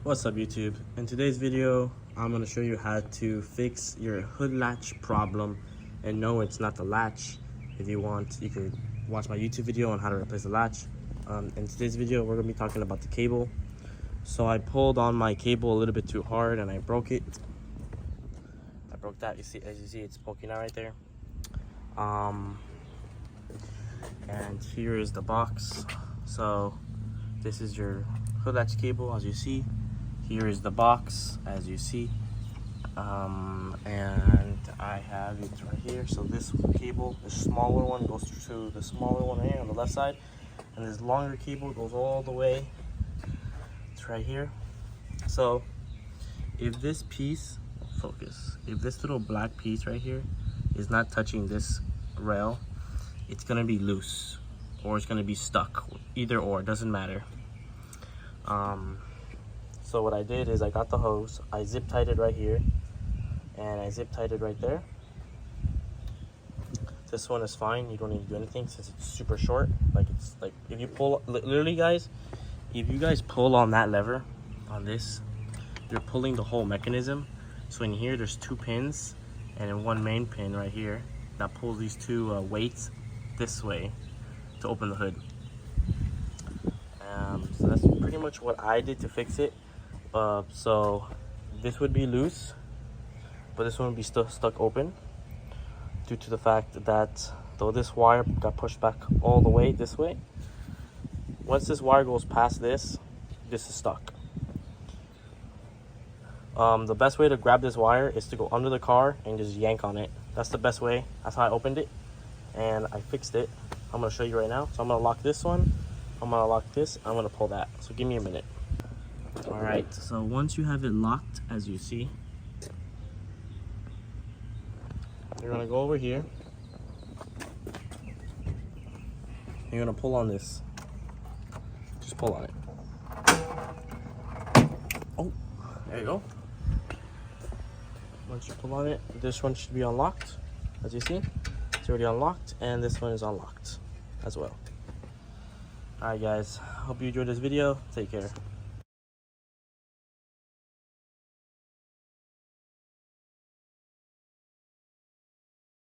What's up YouTube? In today's video I'm going to show you how to fix your hood latch problem. And no, it's not the latch. If you want, you could watch my YouTube video on how to replace the latch. In today's video we're going to be talking about the cable. So I pulled on my cable a little bit too hard and I broke it. I broke that. As you see it's poking out right there. And here is the box. So this is your hood latch cable, as you see. Here is the box, as you see. And I have it right here. So this cable, the smaller one, goes to the smaller one here on the left side, and this longer cable goes all the way. It's right here. So if this piece, focus, if this little black piece right here is not touching this rail, it's gonna be loose or it's gonna be stuck. Either or, doesn't matter. So what I did is I got the hose, I zip tied it right here, and I zip tied it right there. This one is fine, you don't need to do anything since it's super short. Like, it's like, if you pull, literally guys, if you guys pull on that lever, on this, you're pulling the whole mechanism. So in here there's two pins, and then one main pin right here that pulls these two weights this way to open the hood. So that's pretty much what I did to fix it. So this would be loose, but this one would be still stuck open due to the fact that though this wire got pushed back all the way this way, once this wire goes past this is stuck. The best way to grab this wire is to go under the car and just yank on it. That's the best way. That's how I opened it and I fixed it. I'm going to show you right now. So I'm going to lock this one, I'm going to lock this, I'm going to pull that. So give me a minute. Alright, so once you have it locked, as you see, you're going to go over here. You're going to pull on this. Just pull on it. Oh, there you go. Once you pull on it, this one should be unlocked. As you see, it's already unlocked, and this one is unlocked as well. Alright guys, hope you enjoyed this video. Take care.